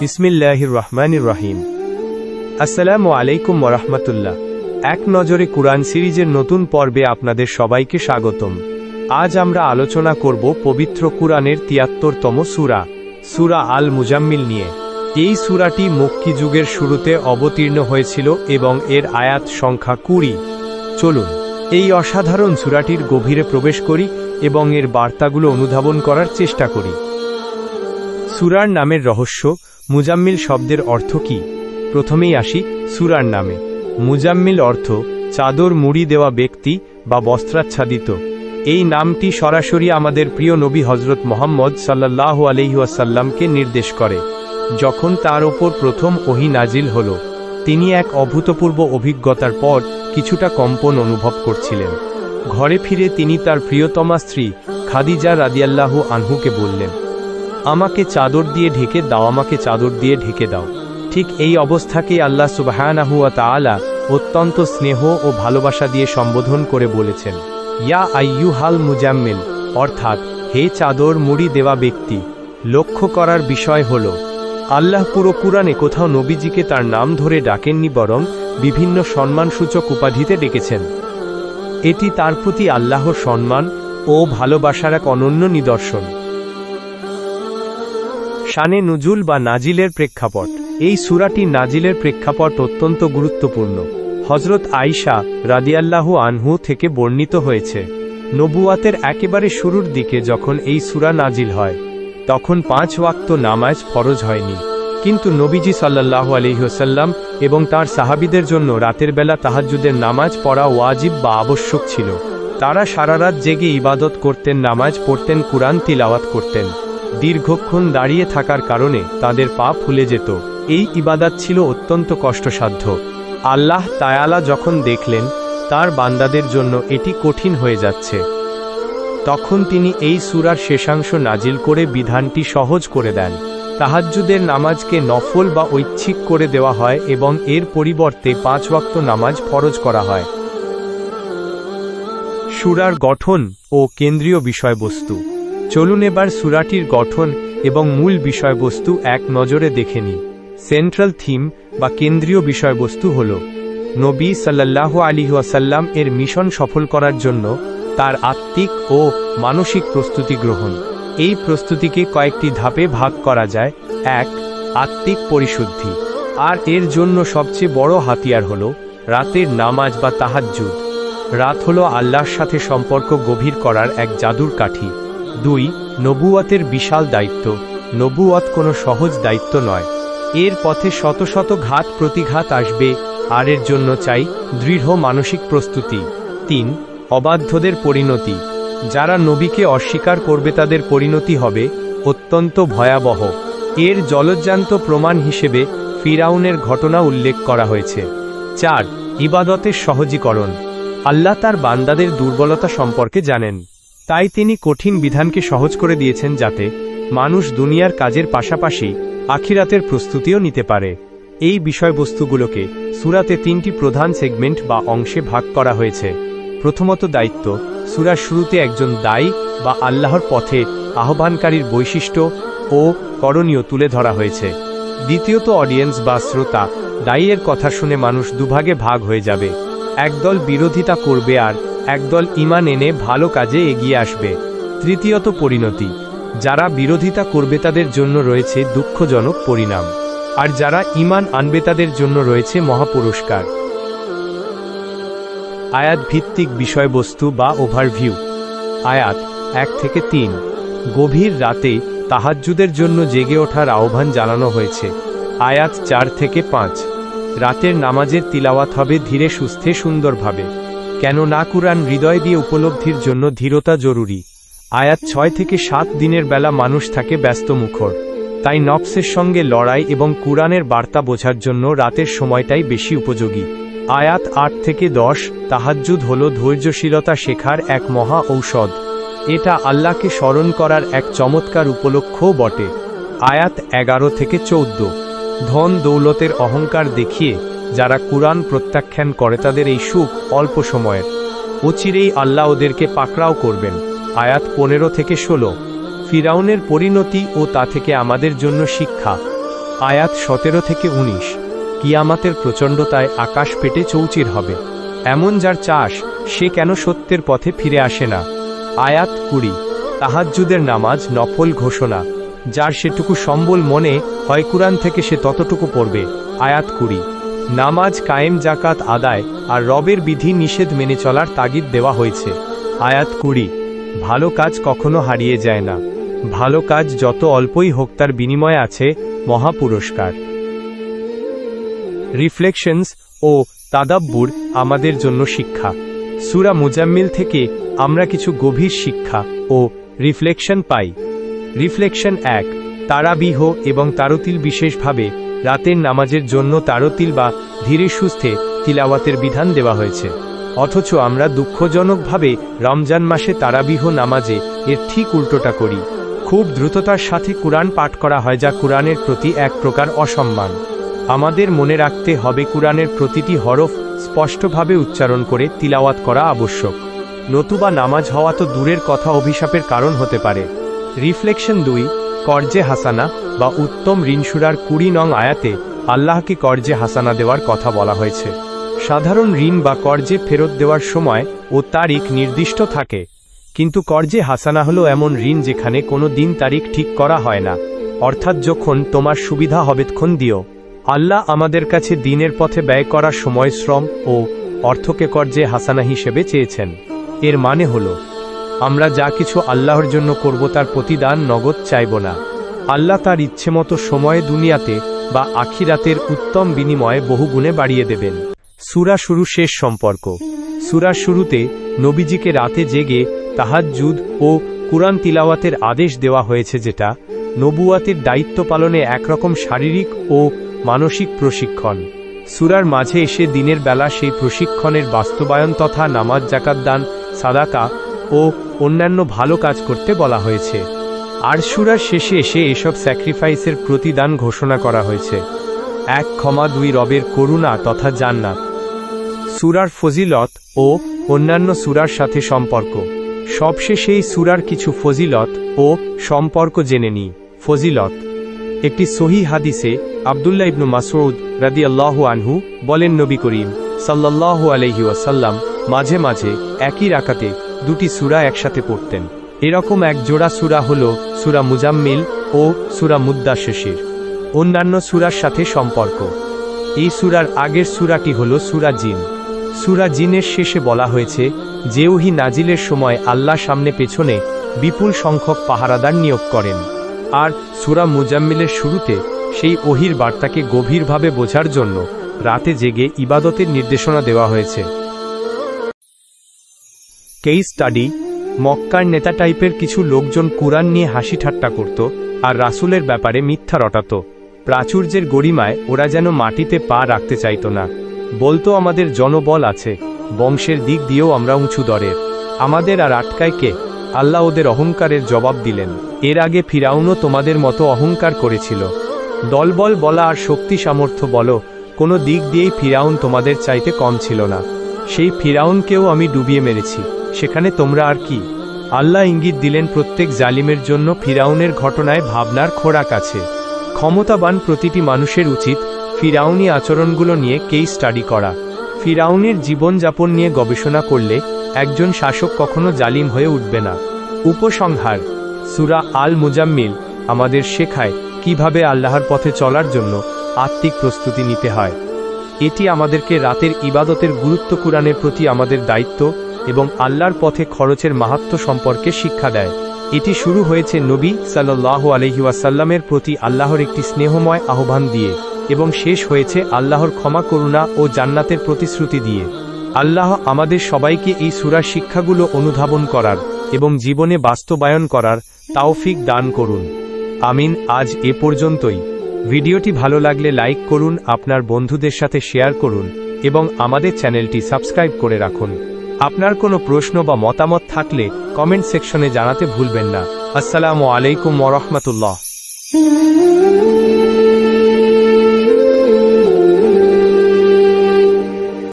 বিসমিল্লাহির রহমানির রহিম। আসসালামু আলাইকুম ওয়া রাহমাতুল্লাহ। এক নজরে কুরআন সিরিজের নতুন পর্বে আপনাদের সবাইকে স্বাগতম। আজ আমরা আলোচনা করব পবিত্র কুরআনের ৭৩তম সূরা, সূরা আল মুজাম্মিল নিয়ে। এই সূরাটি মক্কি যুগের শুরুতে অবতীর্ণ হয়েছিল এবং এর আয়াত সংখ্যা ২০। চলুন এই অসাধারণ সূরাটির গভীরে প্রবেশ করি এবং এর বার্তাগুলো অনুধাবন করার চেষ্টা করি। সূরার নামের রহস্য। মুজাম্মিল শব্দের অর্থ কি? প্রথমেই আসি সূরার নামে। মুজাম্মিল অর্থ চাদর মুড়ি দেওয়া ব্যক্তি বা বস্ত্রাচ্ছাদিত। এই নামটি সরাসরি আমাদের প্রিয় নবী হযরত মুহাম্মদ সাল্লাল্লাহু আলাইহি ওয়াসাল্লামকে নির্দেশ করে। যখন তার ওপর প্রথম ওহী নাজিল হল, তিনি এক অভূতপূর্ব অভিজ্ঞতার পর কিছুটা কম্পন অনুভব করছিলেন। ঘরে ফিরে তিনি তার প্রিয়তমা স্ত্রী খাদিজা রাদিয়াল্লাহু আনহুকে বললেন, আমাকে চাদর দিয়ে ঢেকে দাও, আমাকে চাদর দিয়ে ঢেকে দাও। ঠিক এই অবস্থাকেই আল্লাহ সুবহানাহু ওয়া তাআলা অত্যন্ত স্নেহ ও ভালোবাসা দিয়ে সম্বোধন করে বলেছেন, ইয়া আইয়ুহাল মুজাম্মিল, অর্থাৎ হে চাদর মুড়ি দেওয়া ব্যক্তি। লক্ষ্য করার বিষয় হল, আল্লাহ পুরো কুরআনে কোথাও নবীজিকে তার নাম ধরে ডাকেননি, বরং বিভিন্ন সম্মানসূচক উপাধিতে ডেকেছেন। এটি তার প্রতি আল্লাহর সম্মান ও ভালোবাসার এক অনন্য নিদর্শন। শানে নুজুল বা নাজিলের প্রেক্ষাপট। এই সূরাটি নাজিলের প্রেক্ষাপট অত্যন্ত গুরুত্বপূর্ণ। হযরত আয়েশা রাদিয়াল্লাহু আনহু থেকে বর্ণিত হয়েছে, নবুয়াতের একেবারে শুরুর দিকে যখন এই সূরা নাজিল হয়, তখন ৫ ওয়াক্ত নামাজ ফরজ হয়নি। কিন্তু নবীজি সাল্লাল্লাহু আলাইহি ওয়াসাল্লাম এবং তার সাহাবীদের জন্য রাতের বেলা তাহাজ্জুদের নামাজ পড়া ওয়াজিব বা আবশ্যক ছিল। তারা সারা রাত জেগে ইবাদত করতেন, নামাজ পড়তেন, কুরআন তিলাওয়াত করতেন। দীর্ঘক্ষণ দাঁড়িয়ে থাকার কারণে তাদের পা ফুলে যেত। এই ইবাদত ছিল অত্যন্ত কষ্টসাধ্য। আল্লাহ তাআলা যখন দেখলেন তার বান্দাদের জন্য এটি কঠিন হয়ে যাচ্ছে, তখন তিনি এই সূরার শেষাংশ নাজিল করে বিধানটি সহজ করে দেন। তাহাজ্জুদের নামাজকে নফল বা ঐচ্ছিক করে দেওয়া হয় এবং এর পরিবর্তে ৫ ওয়াক্ত নামাজ ফরজ করা হয়। সূরার গঠন ও কেন্দ্রীয় বিষয়বস্তু। চলুন এবার সূরাটির গঠন এবং মূল বিষয়বস্তু এক নজরে দেখে নিই। সেন্ট্রাল থিম বা কেন্দ্রীয় বিষয়বস্তু হল নবী সাল্লাল্লাহু আলাইহি ওয়াসাল্লাম এর মিশন সফল করার জন্য তার আত্মিক ও মানসিক প্রস্তুতি গ্রহণ। এই প্রস্তুতিকে কয়েকটি ধাপে ভাগ করা যায়। ১. আত্মিক পরিশুদ্ধি। আর এর জন্য সবচেয়ে বড় হাতিয়ার হল রাতের নামাজ বা তাহাজ্জুদ। রাত হল আল্লাহর সাথে সম্পর্ক গভীর করার এক জাদুর কাঠি। ২. নবুয়াতের বিশাল দায়িত্ব। নবুয়াত কোনো সহজ দায়িত্ব নয়। এর পথে শত শত ঘাত প্রতিঘাত আসবে, আর এর জন্য চাই দৃঢ় মানসিক প্রস্তুতি। ৩. অবাধ্যদের পরিণতি। যারা নবীকে অস্বীকার করবে তাদের পরিণতি হবে অত্যন্ত ভয়াবহ। এর জলজ্জান্ত প্রমাণ হিসেবে ফিরাউনের ঘটনা উল্লেখ করা হয়েছে। ৪. ইবাদতের সহজীকরণ। আল্লাহ তার বান্দাদের দুর্বলতা সম্পর্কে জানেন, তাই তিনি কঠিন বিধানকে সহজ করে দিয়েছেন, যাতে মানুষ দুনিয়ার কাজের পাশাপাশি আখিরাতের প্রস্তুতিও নিতে পারে। এই বিষয়বস্তুগুলোকে সূরাতে ৩টি প্রধান সেগমেন্ট বা অংশে ভাগ করা হয়েছে। প্রথমত দায়িত্ব। সূরার শুরুতে একজন দায়ী বা আল্লাহর পথে আহ্বানকারীর বৈশিষ্ট্য ও করণীয় তুলে ধরা হয়েছে। দ্বিতীয়ত অডিয়েন্স বা শ্রোতা। দায়ীর কথা শুনে মানুষ দুভাগে ভাগ হয়ে যাবে। একদল বিরোধিতা করবে আর একদল ঈমান এনে ভালো কাজে এগিয়ে আসবে। তৃতীয়ত পরিণতি। যারা বিরোধিতা করবে তাদের জন্য রয়েছে দুঃখজনক পরিণাম, আর যারা ঈমান আনবে তাদের জন্য রয়েছে মহাপুরস্কার। আয়াত ভিত্তিক বিষয়বস্তু বা ওভারভিউ। আয়াত ১ থেকে ৩। গভীর রাতে তাহাজ্জুদের জন্য জেগে ওঠার আহ্বান জানানো হয়েছে। আয়াত ৪ থেকে ৫। রাতের নামাজের তিলাওয়াত হবে ধীরে সুস্থে সুন্দরভাবে, কেননা কুরআন হৃদয় দিয়ে উপলব্ধির জন্য ধীরতা জরুরি। আয়াত ৬ থেকে ৭। দিনের বেলা মানুষ থাকে ব্যস্তমুখর, তাই নফসের সঙ্গে লড়াই এবং কুরআনের বার্তা বোঝার জন্য রাতের সময়টাই বেশি উপযোগী। আয়াত ৮ থেকে ১০। তাহাজ্জুদ হল ধৈর্যশীলতা শেখার এক মহা ঔষধ। এটা আল্লাহকে স্মরণ করার এক চমৎকার উপলক্ষও বটে। আয়াত ১১ থেকে ১৪। ধন দৌলতের অহংকার দেখিয়ে যারা কুরআন প্রত্যাখ্যান করে তাদের এই সুখ অল্প সময়ের, অচিরেই আল্লাহ ওদেরকে পাকড়াও করবেন। আয়াত ১৫ থেকে ১৬। ফিরাউনের পরিণতি ও তা থেকে আমাদের জন্য শিক্ষা। আয়াত 17 থেকে 19। কিয়ামতের প্রচণ্ডতায় আকাশ পেটে চৌচির হবে। এমন যার চাষ, সে কেন সত্যের পথে ফিরে আসে না? আয়াত 20। তাহাজ্জুদের নামাজ নফল ঘোষণা। যার সেটুকু সম্বল মনে হয় কুরআন থেকে সে ততটুকু পড়বে। আয়াত 20। নামাজ কায়েম, জাকাত আদায় আর রবের বিধি নিষেধ মেনে চলার তাগিদ দেওয়া হয়েছে। আয়াত 20। ভালো কাজ কখনো হারিয়ে যায় না। ভালো কাজ যত অল্পই হোক তার বিনিময়ে আছে মহাপুরস্কার। রিফ্লেকশনস ও তাদাব্বুর আমাদের জন্য শিক্ষা। সূরা মুজাম্মিল থেকে আমরা কিছু গভীর শিক্ষা ও রিফ্লেকশন পাই। রিফ্লেকশন 1। তারাবিহ এবং তারতিল। বিশেষভাবে রাতের নামাজের জন্য তারতিল বা ধীরে সুস্থে তিলাওয়াতের বিধান দেওয়া হয়েছে, অথচ আমরা দুঃখজনকভাবে রমজান মাসে তারাবিহ নামাজে এর ঠিক উল্টোটা করি। খুব দ্রুততার সাথে কুরআন পাঠ করা হয়, যা কুরআনের প্রতি এক প্রকার অসম্মান। আমাদের মনে রাখতে হবে কুরআনের প্রতিটি হরফ স্পষ্টভাবে উচ্চারণ করে তিলাওয়াত করা আবশ্যক, নতুবা নামাজ হওয়া তো দূরের কথা, অভিশাপের কারণ হতে পারে। রিফ্লেকশন 2। কর্জে হাসানা বা উত্তম ঋণ। সূরার 20 নং আয়াতে আল্লাহকে কর্জে হাসানা দেওয়ার কথা বলা হয়েছে। সাধারণ ঋণ বা কর্জে ফেরত দেওয়ার সময় ও তারিখ নির্দিষ্ট থাকে, কিন্তু কর্জে হাসানা হলো এমন ঋণ যেখানে কোনো দিন তারিখ ঠিক করা হয় না, অর্থাৎ যখন তোমার সুবিধা হবে তখন দিও। আল্লাহ আমাদের কাছে দিনের পথে ব্যয় করা সময়, শ্রম ও অর্থকে কর্জে হাসানা হিসেবে চেয়েছেন। এর মানে হলো আমরা যা কিছু আল্লাহর জন্য করব তার প্রতিদান নগদ চাইব না। আল্লাহ তার ইচ্ছেমতো সময়ে দুনিয়াতে বা আখিরাতের উত্তম বিনিময়ে বহুগুণে বাড়িয়ে দেবেন। সূরা শুরু শেষ সম্পর্ক। সূরার শুরুতে নবীজিকে রাতে জেগে তাহাজ্জুদ ও কুরআন তিলাওয়াতের আদেশ দেওয়া হয়েছে, যেটা নবুয়াতের দায়িত্ব পালনে একরকম শারীরিক ও মানসিক প্রশিক্ষণ। সূরার মাঝে এসে দিনের বেলা সেই প্রশিক্ষণের বাস্তবায়ন তথা নামাজ, জাকাত, দান, সাদাকা ও অন্যান্য ভালো কাজ করতে বলা হয়েছে। আর সূরার শেষে এসে এসব স্যাক্রিফাইসের প্রতিদান ঘোষণা করা হয়েছে। 1 ক্ষমা, 2 রবের করুণা তথা জান্নাত। সূরার ফজিলত ও অন্যান্য সূরার সাথে সম্পর্ক। সবশেষে এই সূরার কিছু ফজিলত ও সম্পর্ক জেনে নিই। ফজিলত। একটি সহিহ হাদিসে আব্দুল্লাহ ইবনু মাসউদ রাদিয়াল্লাহু আনহু বলেন, নবী করিম সাল্লাল্লাহু আলাইহি ওয়াসাল্লাম মাঝে মাঝে একই রাকাতে 2টি সূরা একসাথে পড়তেন। এরকম এক জোড়া সূরা হল সূরা মুজাম্মিল ও সূরা মুদ্দাসির। অন্যান্য সূরার সাথে সম্পর্ক। এই সূরার আগের সূরাটি হল সূরা জিন। সূরা জিনের শেষে বলা হয়েছে যে ওহী নাজিলের সময় আল্লাহ সামনে পেছনে বিপুল সংখ্যক পাহারাদার নিয়োগ করেন। আর সূরা মুজাম্মিলের শুরুতে সেই ওহীর বার্তাকে গভীরভাবে বোঝার জন্য রাতে জেগে ইবাদতের নির্দেশনা দেওয়া হয়েছে। Case study. মক্কার নেতা টাইপের কিছু লোকজন কুরআন নিয়ে হাসি ঠাট্টা করত আর রাসূলের ব্যাপারে মিথ্যা রটাত। প্রাচুর্যের গরিমায় ওরা যেন মাটিতে পা রাখতে চাইত না। বলতো আমাদের জনবল আছে, বংশের দিক দিয়েও আমরা উঁচু দরের, আমাদের আর আটকায় কে? আল্লাহ ওদের অহংকারের জবাব দিলেন, এর আগে ফিরাউনও তোমাদের মতো অহংকার করেছিল। দলবল বলা আর শক্তি সামর্থ্য বলো, কোনো দিক দিয়েই ফিরাউন তোমাদের চাইতে কম ছিল না। সেই ফিরাউনকেও আমি ডুবিয়ে মেরেছি, সেখানে তোমরা আর কি? আল্লাহ ইঙ্গিত দিলেন প্রত্যেক জালিমের জন্য ফিরাউনের ঘটনায় ভাবনার খোরাক আছে। ক্ষমতাবান প্রতিটি মানুষের উচিত ফিরাউনি আচরণগুলো নিয়ে কেস স্টাডি করা। ফিরাউনের জীবনযাপন নিয়ে গবেষণা করলে একজন শাসক কখনো জালিম হয়ে উঠবে না। উপসংহার। সূরা আল মুজাম্মিল আমাদের শেখায় কিভাবে আল্লাহর পথে চলার জন্য আত্মিক প্রস্তুতি নিতে হয়। এটি আমাদেরকে রাতের ইবাদতের গুরুত্ব, কুরআনের প্রতি আমাদের দায়িত্ব এবং আল্লাহর পথে খরচের মাহাত্ম্য সম্পর্কে শিক্ষা দেয়। এটি শুরু হয়েছে নবী সাল্লাল্লাহু আলাইহি ওয়াসাল্লামের প্রতি আল্লাহর একটি স্নেহময় আহ্বান দিয়ে এবং শেষ হয়েছে আল্লাহর ক্ষমা, করুণা ও জান্নাতের প্রতিশ্রুতি দিয়ে। আল্লাহ আমাদের সবাইকে এই সূরার শিক্ষাগুলো অনুধাবন করার এবং জীবনে বাস্তবায়ন করার তাওফিক দান করুন। আমিন। আজ এ পর্যন্তই। ভিডিওটি ভালো লাগলে লাইক করুন, আপনার বন্ধুদের সাথে শেয়ার করুন এবং আমাদের চ্যানেলটি সাবস্ক্রাইব করে রাখুন। আপনার কোনো প্রশ্ন বা মতামত থাকলে কমেন্ট সেকশনে জানাতে ভুলবেন না। আসসালামু আলাইকুম ওয়া রাহমাতুল্লাহ।